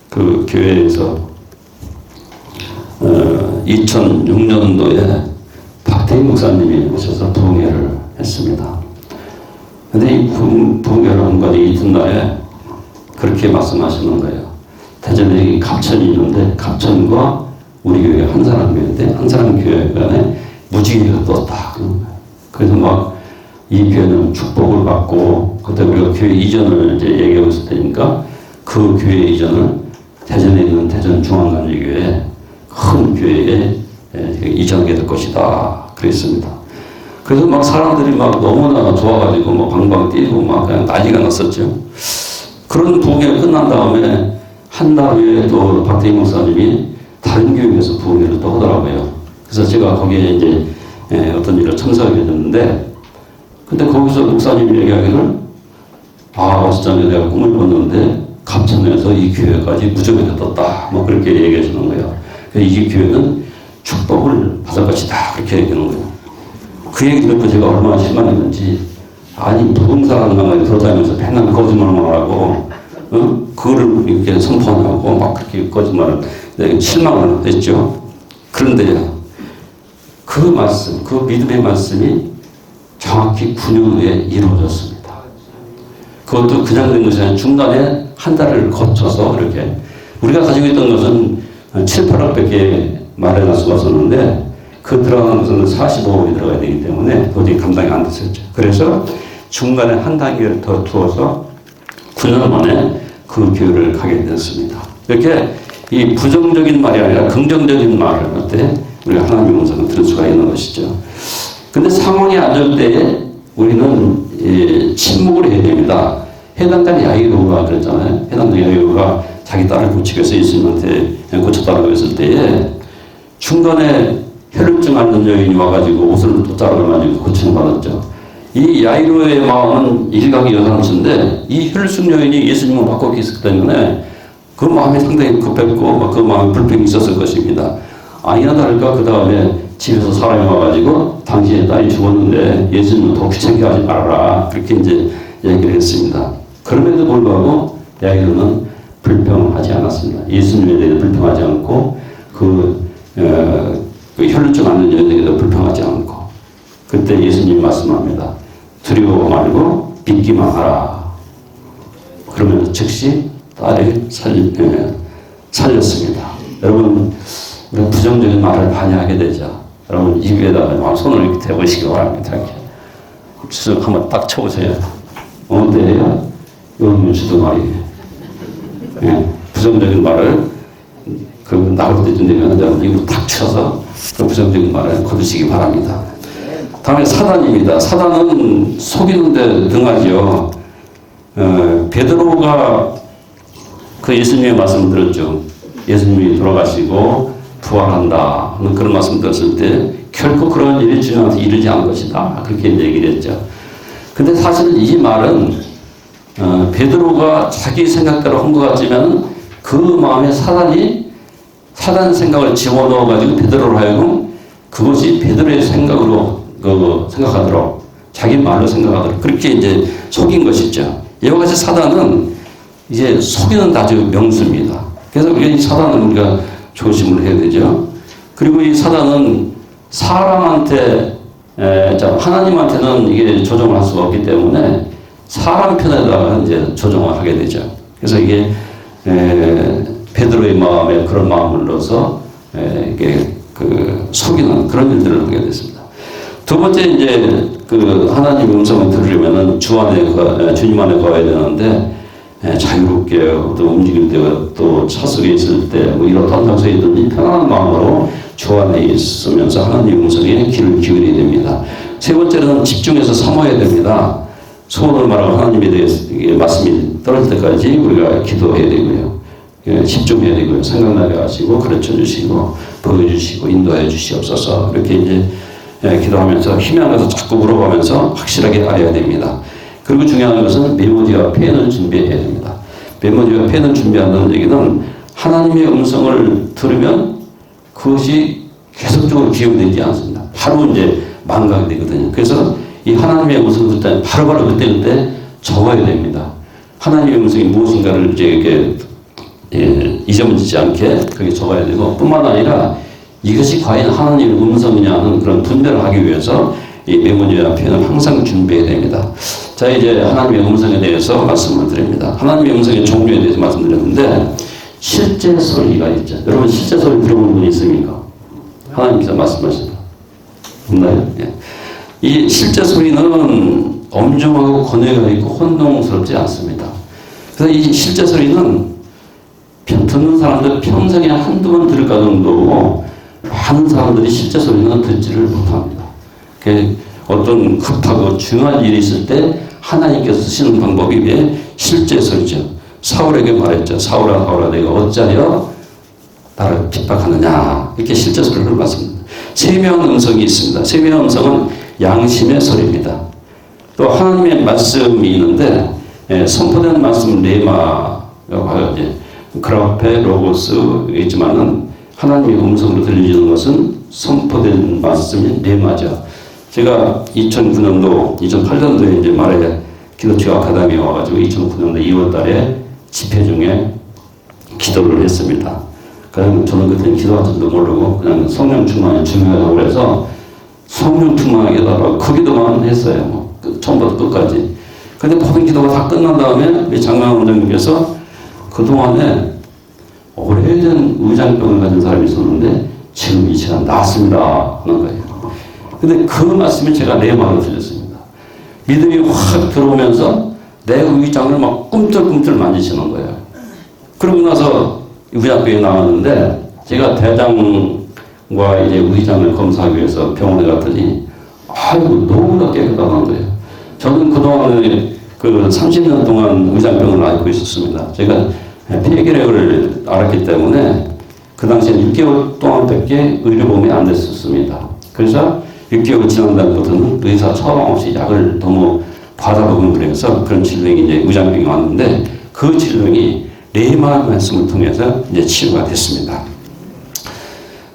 그 교회에서 2006년도에 박태희 목사님이 오셔서 부흥회를 했습니다. 근데 이 부흥회를 한 거니 이튿날에 그렇게 말씀하시는 거예요. 대전에 갑천이 있는데 갑천과 우리 교회 한 사람 교회인데 한 사람 교회 간에 무지개가 떴다. 그래서 막 이 교회는 축복을 받고 그때 우리가 교회 이전을 이제 얘기하고 있을 테니까 그 교회 이전을 대전에 있는 대전중앙관리교회 큰 교회에 이전하게 될 것이다. 그랬습니다. 그래서 막 사람들이 막 너무나 좋아가지고 막 방방 뛰고 막 그냥 난리가 났었죠. 그런 부흥회가 끝난 다음에 한 달 후에 또 박태희 목사님이 다른 교회에서 부흥회를 또 하더라고요. 그래서 제가 거기에 이제 어떤 일을 참석하게 됐는데, 근데 거기서 목사님이 얘기하기를, 어쩌면 내가 꿈을 꿨는데 갑천에서 이 교회까지 무적이 떴다. 뭐 그렇게 얘기해 주는 거예요. 이 교회는 축복을 받을 것이다. 그렇게 얘기하는 거예요. 그 얘기 듣고 제가 얼마나 실망했는지, 아니, 부흥사관광에 돌아다니면서 맨날 거짓말만 하고, 그거를 이렇게 선포하고 막 그렇게 거짓말을, 실망을 했죠. 그런데요, 그 말씀, 그 믿음의 말씀이 정확히 9년 후에 이루어졌습니다. 그것도 그냥 된 것이 아니라 중간에 한 달을 거쳐서 이렇게 우리가 가지고 있던 것은 7, 8억밖에 마련할 수가 없었는데 그 들어가는 것은 45억이 들어가야 되기 때문에 도저히 감당이 안 됐었죠. 그래서 중간에 한 단계를 더 두어서 9년 만에 그 교회를 가게 됐습니다. 이렇게 이 부정적인 말이 아니라 긍정적인 말을 할 때 우리가 하나님의 음성을 들을 수가 있는 것이죠. 근데 상황이 안 좋을 때에 우리는 침묵을 해야 됩니다. 해당단 야이로가 그랬잖아요. 해당단 야이로가 자기 딸을 고치기 위해서 예수님한테 고쳤다고 했을 때에 중간에 혈루증 앓는 여인이 와가지고 옷을 또 자르가지고 고침을 받았죠. 이 야이로의 마음은 일각이 여상수인데 이 혈루증 여인이 예수님을 받고 계셨기 때문에 그 마음이 상당히 급했고 그 마음에 불평이 있었을 것입니다. 아니나 다를까 그 다음에 집에서 사람이 와가지고 당신의 딸이 죽었는데 예수님은 더 귀찮게 하지 말아라. 그렇게 이제 얘기를 했습니다. 그럼에도 불구하고 야이로는 불평하지 않았습니다. 예수님에 대해 불평하지 않고 그 혈루증 앓는 여인에게도 불평하지 않고 그때 예수님 말씀합니다. 두려워 말고 믿기만 하라. 그러면 즉시 딸이 살렸습니다. 여러분 우리가 부정적인 말을 많이 하게 되죠. 여러분 입에다가 손을 이렇게 대보시기 바랍니다. 이렇게 주석 한번 딱 쳐보세요. 어때요? 여러분 주둥아리. 부정적인 말을 나올 때쯤 되면 입으로 탁 쳐서 그 부정적인 말을 거두시기 바랍니다. 다음에 사단입니다. 사단은 속이는 데 등하죠. 베드로가 그 예수님의 말씀을 들었죠. 예수님이 돌아가시고 부활한다 하는 그런 말씀 들었을 때 결코 그런 일이 주님한테 이르지 않을 것이다. 그렇게 얘기를 했죠. 근데 사실은 이 말은 베드로가 자기 생각대로 한 것 같지만 그 마음에 사단 생각을 집어넣어가지고 베드로를 하여금 그것이 베드로의 생각으로 생각하도록 자기 말로 생각하도록 그렇게 이제 속인 것이죠. 이와 같이 사단은 이제 속이는 아주 명수입니다. 그래서 이 사단은 우리가 조심을 해야 되죠. 그리고 이 사단은 사람한테 하나님한테는 이게 조정을 할 수가 없기 때문에 사람 편에다가 이제 조정을 하게 되죠. 그래서 이게 베드로의 마음에 그런 마음을 넣어서 이게 속이는 그런 일들을 하게 됐습니다. 두 번째 이제 하나님의 음성을 들으려면은 주님 안에 거해야 되는데 자유롭게 또 움직일 때 또 차속에 있을 때 뭐 이렇던 장소에 있든지 편안한 마음으로 주 안에 있으면서 하나님의 음성에 귀를 기울여야 됩니다. 세 번째는 집중해서 삼아야 됩니다. 소원을 말하고 하나님에 대해서 말씀이 떨어질 때까지 우리가 기도해야 되고요. 집중해야 되고요. 생각나게 하시고 가르쳐 주시고 보여주시고 인도해 주시옵소서. 이렇게 이제 기도하면서 희미한 것을 자꾸 물어보면서 확실하게 알아야 됩니다. 그리고 중요한 것은 메모지와 펜을 준비해야 됩니다. 메모지와 펜을 준비한다는 얘기는 하나님의 음성을 들으면 그것이 계속적으로 기억되지 않습니다. 바로 이제 망각이 되거든요. 그래서 이 하나님의 음성을 듣을 때 바로바로 그때 적어야 됩니다. 하나님의 음성이 무엇인가를 이제 이렇게 잊어버리지 않게 그렇게 적어야 되고 뿐만 아니라 이것이 과연 하나님의 음성이냐는 그런 분별을 하기 위해서 이 메모지와 펜을 항상 준비해야 됩니다. 자, 이제 하나님의 음성에 대해서 말씀을 드립니다. 하나님의 음성의 종류에 대해서 말씀드렸는데 실제 소리가 있죠. 여러분 실제 소리 들어본 분이 있습니까? 하나님께서 말씀하신다. 없나요? 예. 이 실제 소리는 엄중하고 권위가 있고 혼동스럽지 않습니다. 그래서 이 실제 소리는 듣는 사람들 평생에 한두 번 들을 정도고 많은 사람들이 실제 소리는 듣지를 못합니다. 어떤 급하고 중요한 일이 있을 때 하나님께서 쓰시는 방법이 실제 소리죠. 사울에게 말했죠. 사울아 사울아 내가 어찌하여 나를 핍박하느냐. 이렇게 실제 소리를 말씀합니다. 세미한 음성이 있습니다. 세미한 음성은 양심의 소리입니다. 또 하나님의 말씀이 있는데 선포된 말씀 레마라고 하죠. 그라페 로고스 있지만은 하나님의 음성으로 들리는 것은 선포된 말씀인 레마죠. 제가 2008년도에 이제 말에 기도치유 아카데미에 와가지고 2009년도 2월 달에 집회 중에 기도를 했습니다. 그냥 저는 그때 기도할 줄도 모르고 그냥 성령 충만이 중요하다고 해서 성령 충만하게다가 그 기도만 했어요. 뭐 처음부터 끝까지. 근데 모든 기도가 다 끝난 다음에 우리 장강 원장님께서 그동안에 오래된 의장병을 가진 사람이 있었는데 지금 이 시간 나았습니다 하는 거예요. 근데 그 말씀이 제가 내 마음에 들렸습니다. 믿음이 확 들어오면서 내 의장을 막 꿈틀꿈틀 만지시는 거예요. 그러고 나서 의장병이 나왔는데 제가 대장과 이제 의장을 검사하기 위해서 병원에 갔더니 아이고 너무나 깨끗하다는 거예요. 저는 그동안에 30년 동안 의장병을 앓고 있었습니다. 제가 폐결핵을 앓았기 때문에 그 당시에 6개월 동안밖에 의료보험이 안 됐었습니다. 그래서 6개월 지난 다음부터는 의사 처방 없이 약을 너무 과다복용을 그래서 그런 질병이 이제 의장병이 왔는데 그 질병이 레마 말씀을 통해서 이제 치유가 됐습니다.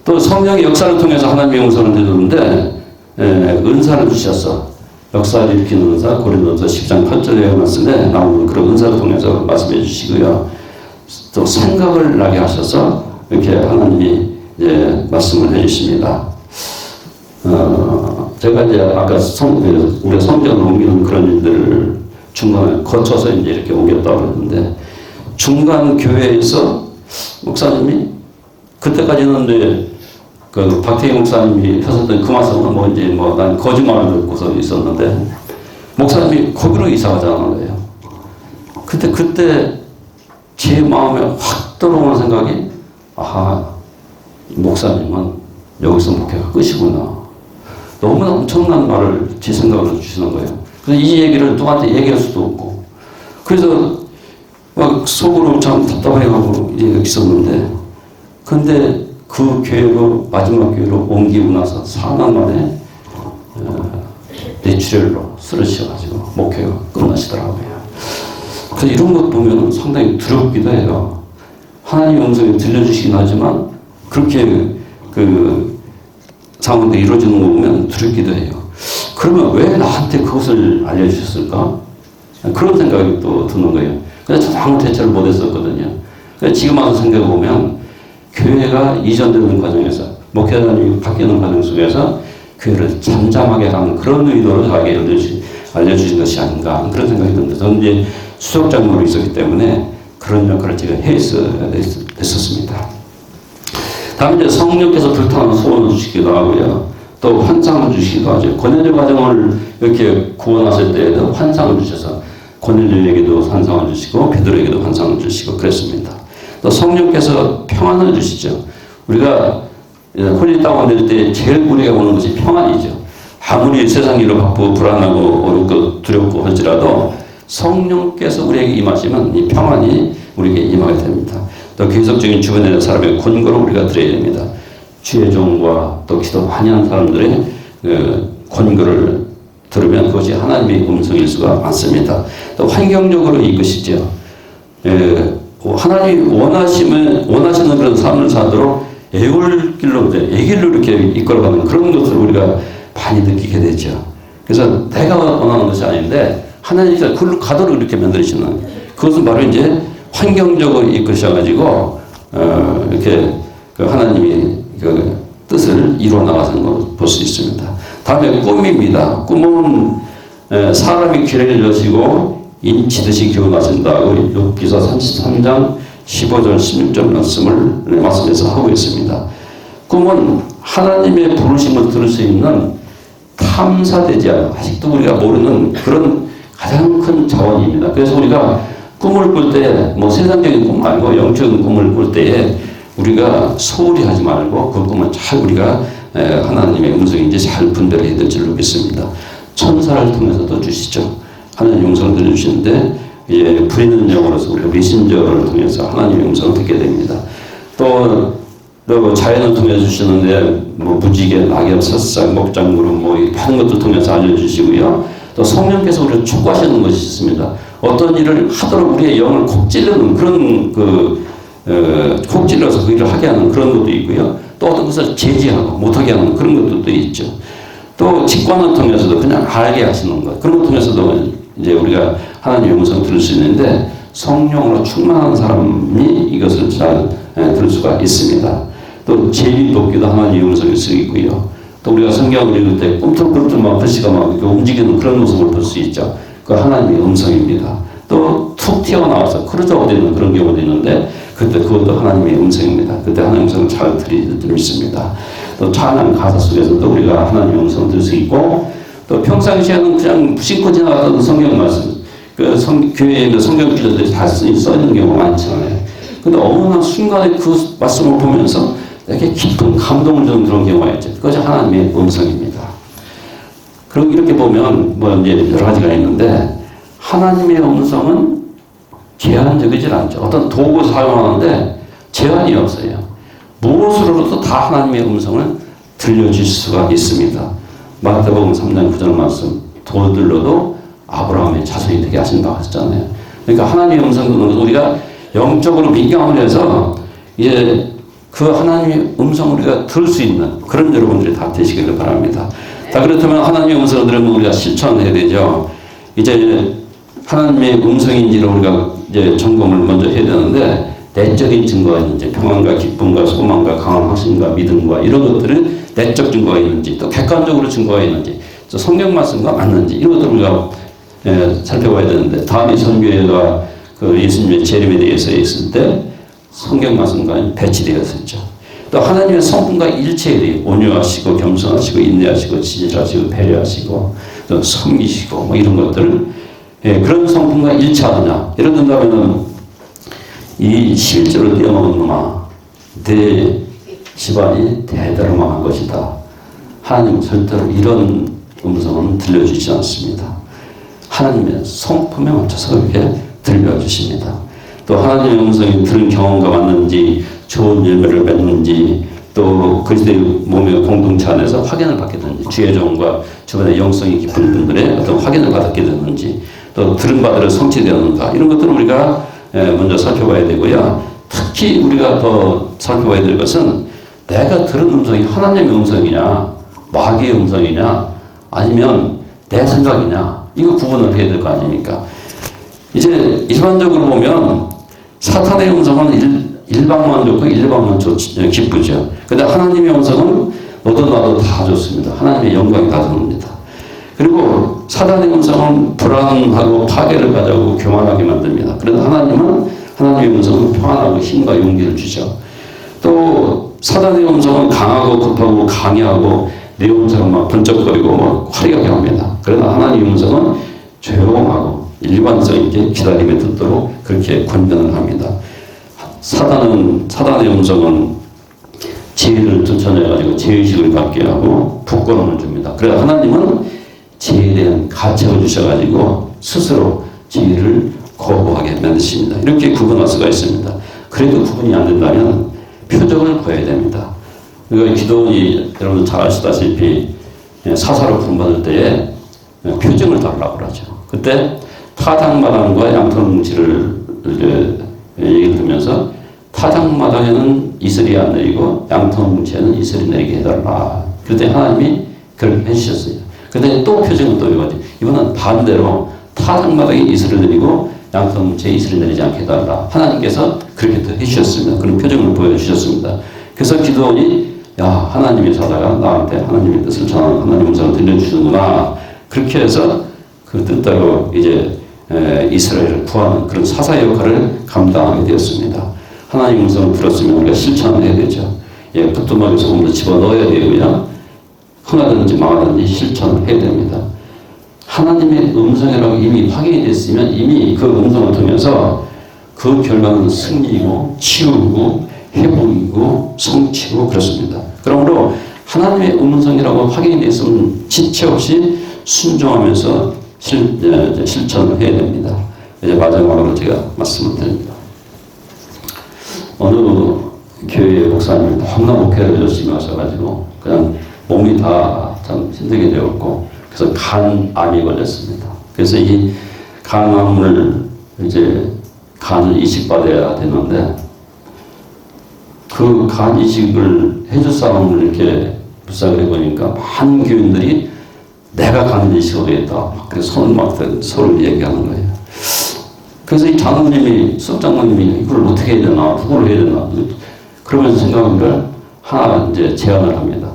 또 성령의 역사를 통해서 하나님의 음성을 들었는데 은사를 주셨어. 역사를 일으키는 은사, 고린도서 10장 8절의 말씀에 나오는 그런 은사를 통해서 말씀해 주시고요. 또 생각을 나게 하셔서 이렇게 하나님이 이제 말씀을 해주십니다. 제가 이제 아까 우리가 성전을 옮기는 그런 일들을 중간에 거쳐서 이제 이렇게 옮겼다고 그랬는데 중간 교회에서 목사님이 그때까지는 이제 박태희 목사님이 하셨던 그 말씀은 난 거짓말을 듣고서 있었는데 목사님이 거기로 이사 가자는 거예요. 그때 제 마음에 확 들어오는 생각이 목사님은 여기서 목회가 끝이구나. 너무나 엄청난 말을 제 생각으로 주시는 거예요. 그래서 이 얘기를 누구한테 얘기할 수도 없고 그래서 막 속으로 참 답답해가고 이제 있었는데 근데 그 교회로 마지막 교회로 옮기고 나서 4년 만에 뇌출혈로 쓰러지셔가지고 목회가 끝나시더라고요. 그래서 이런 것 보면 상당히 두렵기도 해요. 하나님의 음성이 들려주시긴 하지만 그렇게 상황도 이루어지는 거 보면 두렵기도 해요. 그러면 왜 나한테 그것을 알려주셨을까? 그런 생각이 또 드는 거예요. 그래서 저도 아무 대처를 못했었거든요. 지금 와서 생각해보면 교회가 이전되는 과정에서 목회자님이 바뀌는 과정 속에서 교회를 잠잠하게 하는 그런 의도로 저에게 알려주신 것이 아닌가 그런 생각이 듭니다. 저는 이제 수석장로로 있었기 때문에 그런 역할을 제가 했어야 됐었습니다. 다음에 이제 성령께서 불타는 소원을 주시기도 하고요. 또 환상을 주시기도 하죠. 고넬료 가정을 이렇게 구원하실 때에도 환상을 주셔서 고넬료에게도 환상을 주시고 베드로에게도 환상을 주시고 그랬습니다. 또 성령께서 평안을 주시죠. 우리가 홀리 다운될 때 제일 우리가 오는 것이 평안이죠. 아무리 세상 일로 바쁘고 불안하고 어렵고 두렵고 할지라도 성령께서 우리에게 임하시면 이 평안이 우리에게 임하게 됩니다. 또 계속적인 주변에 있는 사람의 권고를 우리가 드려야 됩니다. 주의 종과 또 기도 많이 하는 사람들의 권고를 들으면 그것이 하나님의 음성일 수가 많습니다. 또 환경적으로 이끄시죠. 하나님이 원하시는 그런 삶을 사도록 애월길로, 애길로 이렇게 이끌어가는 그런 것을 우리가 많이 느끼게 되죠. 그래서 내가 원하는 것이 아닌데 하나님께서 그걸로 가도록 이렇게 만드시는 그것은 바로 이제 환경적으로 이끄셔가지고 이렇게 하나님이 그 뜻을 이루어 나가는 걸 볼 수 있습니다. 다음에 꿈입니다. 꿈은 사람이 길을 여시고 인치듯이 기원하신다고 욥기서 33장 15절 16절 말씀에서 하고 있습니다. 꿈은 하나님의 부르심을 들을 수 있는 탐사되지 않은 아직도 우리가 모르는 그런 가장 큰 자원입니다. 그래서 우리가 꿈을 꿀 때 뭐 세상적인 꿈 말고 영적인 꿈을 꿀 때에 우리가 소홀히 하지 말고 그 꿈은 잘 우리가 하나님의 음성인지 잘 분별해야 될 줄 믿습니다. 천사를 통해서도 주시죠. 하나님의 음성을 들려주시는데 부리는 영으로서 우리가 메신저를 통해서 하나님의 음성을 듣게 됩니다. 또 자연을 통해 주시는데 뭐 무지개, 낙엽, 새싹, 목장구름 뭐 많은 것들 통해서 알려주시고요. 또 성령께서 우리를 촉구하시는 것이 있습니다. 어떤 일을 하도록 우리의 영을 콕 찌르는 그런 콕 찔러서 그 일을 하게 하는 그런 것도 있고요. 또 어떤 것을 제지하고 못하게 하는 그런 것들도 있죠. 또 직관을 통해서도 그냥 알게 하시는 것 그런 것 통해서도 이제 우리가 하나님의 음성을 들을 수 있는데 성령으로 충만한 사람이 이것을 잘 들을 수가 있습니다. 또 제비 돕기도 하나님의 음성일 수 있고요. 또 우리가 성경을 읽을 때 꿈틀꿈틀 막 글씨가 막 이렇게 움직이는 그런 모습을 볼 수 있죠. 그 하나님의 음성입니다. 또 툭 튀어나와서 크루저가 되는 그런 경우도 있는데 그때 그것도 하나님의 음성입니다. 그때 하나님의 음성을 잘 들을 수 있습니다. 또 찬양 가사 속에서도 우리가 하나님의 음성을 들을 수 있고 또 평상시에는 그냥 무심코 지나가던 성경 말씀 교회에 있는 성경 기자들이 다 써있는 경우가 많잖아요. 근데 어느 순간에 그 말씀을 보면서 이렇게 깊은 감동을 주는 그런 경우가 있죠. 그것이 하나님의 음성입니다. 그리고 이렇게 보면 뭐 이제 여러 가지가 있는데 하나님의 음성은 제한적이질 않죠. 어떤 도구 사용하는데 제한이 없어요. 무엇으로도 다 하나님의 음성을 들려줄 수가 있습니다. 마태복음 3장 9절 말씀 돌들로도 아브라함의 자손이 되게 하신다고 하셨잖아요. 그러니까 하나님의 음성은 우리가 영적으로 민감을 해서 이제 그 하나님의 음성을 우리가 들을 수 있는 그런 여러분들이 다 되시기를 바랍니다. 자, 그렇다면 하나님의 음성을 들으면 우리가 실천해야 되죠. 이제 하나님의 음성인지를 우리가 이제 점검을 먼저 해야 되는데 내적인 증거가 있는지 평안과 기쁨과 소망과 강한 확신과 믿음과 이런 것들은 내적 증거가 있는지 또 객관적으로 증거가 있는지 또 성경 말씀과 맞는지 이런 것들을 우리가 살펴봐야 되는데 다음에 선교회가 그 예수님의 재림에 대해서 있을 때 성경 말씀과 배치되었었죠. 또 하나님의 성품과 일체에 대해 온유하시고 겸손하시고 인내하시고 진실하시고 배려하시고 또 섬기시고 뭐 이런 것들을 그런 성품과 일치하느냐. 예를 든다면은 이 11절을 떼어먹은 놈아 내 집안이 대대로 망한 것이다. 하나님은 절대로 이런 음성은 들려주지 않습니다. 하나님의 성품에 맞춰서 그렇게 들려주십니다. 또 하나님의 음성이 들은 경험과 맞는지 좋은 열매를 맺는지 또 그리스도의 몸의 공동체 안에서 확인을 받게 되는지 주의 종과 주변의 영성이 깊은 분들의 어떤 확인을 받게 되는지 또 들은 바대로 성취되었는가 이런 것들을 우리가 먼저 살펴봐야 되고요. 특히 우리가 더 살펴봐야 될 것은 내가 들은 음성이 하나님의 음성이냐 마귀의 음성이냐 아니면 내 생각이냐? 이거 구분을 해야 될 거 아닙니까? 이제 일반적으로 보면 사탄의 음성은 일방만 좋고 일방만 기쁘죠. 근데 하나님의 음성은 너도 나도 다 좋습니다. 하나님의 영광이 다 들어옵니다. 그리고 사탄의 음성은 불안하고 파괴를 가져오고 교만하게 만듭니다. 그런데 하나님의 음성은 평안하고 힘과 용기를 주죠. 또 사탄의 음성은 강하고 급하고 강의하고 네온처럼 막 번쩍거리고 막 화려하게 합니다. 그러나 하나님의 음성은 조용하고 일관성 있게 기다림에 듣도록 그렇게 권면을 합니다. 사단의 음성은 죄를 쫓아내가지고 죄의식을 갖게 하고 부끄러움을 줍니다. 그래서 하나님은 죄에 대한 가책을 주셔가지고 스스로 죄를 거부하게 만드십니다. 이렇게 구분할 수가 있습니다. 그래도 구분이 안 된다면 표적을 보여야 됩니다. 그러니까 기도원이 여러분 잘 아시다시피 사사로 부름받을 때에 표정을 달라고 그러죠. 그때 타작마당과 양털뭉치를 얘기를 들으면서 타작마당에는 이슬이 안 내리고 양털뭉치에는 이슬이 내리게 해달라. 그때 하나님이 그렇게 해주셨어요. 근데 또 표정은 또 이거지. 이번은 반대로 타작마당에 이슬을 내리고 양털뭉치에 이슬이 내리지 않게 해달라. 하나님께서 그렇게 또 해주셨습니다. 그런 표정을 보여주셨습니다. 그래서 기도원이 야, 하나님의 사자가 나한테 하나님의 뜻을 전하는 하나님의 음성을 들려주시는구나. 그렇게 해서 그 뜻대로 이제 이스라엘을 구하는 그런 사사 역할을 감당하게 되었습니다. 하나님의 음성을 들었으면 우리가 실천해야 되죠. 예, 부뚜막에 소금도 집어넣어야 되고요. 흥하든지 망하든지 실천을 해야 됩니다. 하나님의 음성이라고 이미 확인이 됐으면 이미 그 음성을 통해서 그 결과는 승리이고 치유고 회복이고 성취고 그렇습니다. 그러므로 하나님의 음성이라고 확인이 됐으면 지체 없이 순종하면서 실천을 해야 됩니다. 이제 마지막으로 제가 말씀을 드립니다. 어느 교회 목사님이 너무나 목회를 열심히 하셔가지고 그냥 몸이 다 참 힘들게 되었고 그래서 간암이 걸렸습니다. 그래서 이 간암을 이제 간을 이식받아야 되는데 그 간 이식을 해줄 사람을 이렇게 불쌍히 해보니까 많은 교인들이 내가 간 이식을 하겠다. 그래서 손을 막 서로 얘기하는 거예요. 그래서 이 장로님이, 수업장로님이 이걸 어떻게 해야 되나, 그걸 해야 되나. 그러면서 생각을 하나 이제 제안을 합니다.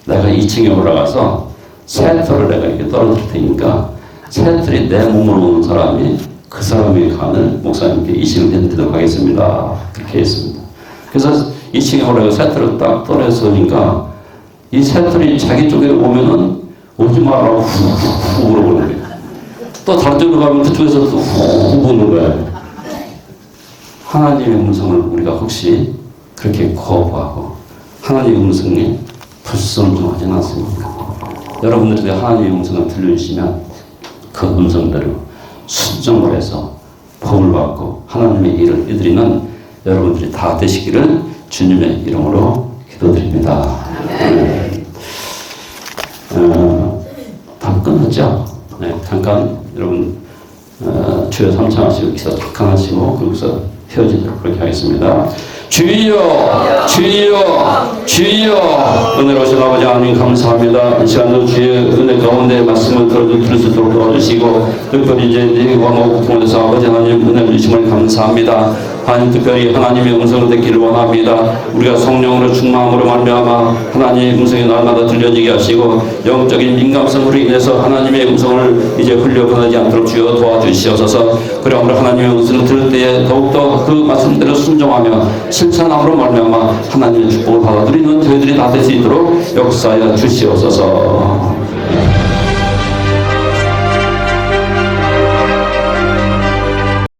내가 2층에 올라가서 새털을 내가 이렇게 떨어질 테니까 새털이 내 몸으로 오는 사람이 그 사람의 간을 목사님께 이식을 해드리도록 하겠습니다. 그렇게 했습니다. 그래서 2층에 올라가서 새털을 딱 떨어졌으니까 이 새털이 자기 쪽에 오면은 오지 말라고 후 물어보는 거예요. 또 다른 쪽으로 가면 그쪽에서 또 후 부는 거예요. 하나님의 음성을 우리가 혹시 그렇게 거부하고 하나님의 음성에 불순종하지는 않습니까? 여러분들이 하나님의 음성을 들려주시면 그 음성대로 순종을 해서 복을 받고 하나님의 일을 이루는 여러분들이 다 되시기를 주님의 이름으로 기도드립니다. 다 끝났죠? 네, 잠깐 여러분 주여 삼창하시고 기도 잠깐 하시고 거기서 헤어지도록 그렇게 하겠습니다. 주여 주여 주여 은혜로 오신 아버지 하나님 감사합니다. 이 시간도 주의 은혜 가운데 말씀을 들을 수 있도록 도와주시고 특별히 이제 네 왕국 통해서 아버지 하나님 은혜를 주심을 감사합니다. 하나님 특별히 하나님의 음성을 듣기를 원합니다. 우리가 성령으로 충만함으로 말미암아 하나님의 음성이 날마다 들려지게 하시고 영적인 민감성으로 인해서 하나님의 음성을 이제 흘려보내지 않도록 주여 도와주시옵소서. 그러므로 하나님의 음성을 들을 때에 더욱더 그 말씀대로 순종하며 실천함으로 말미암아 하나님의 축복을 받아들이는 저희들이 다 될 수 있도록 역사하여 주시옵소서.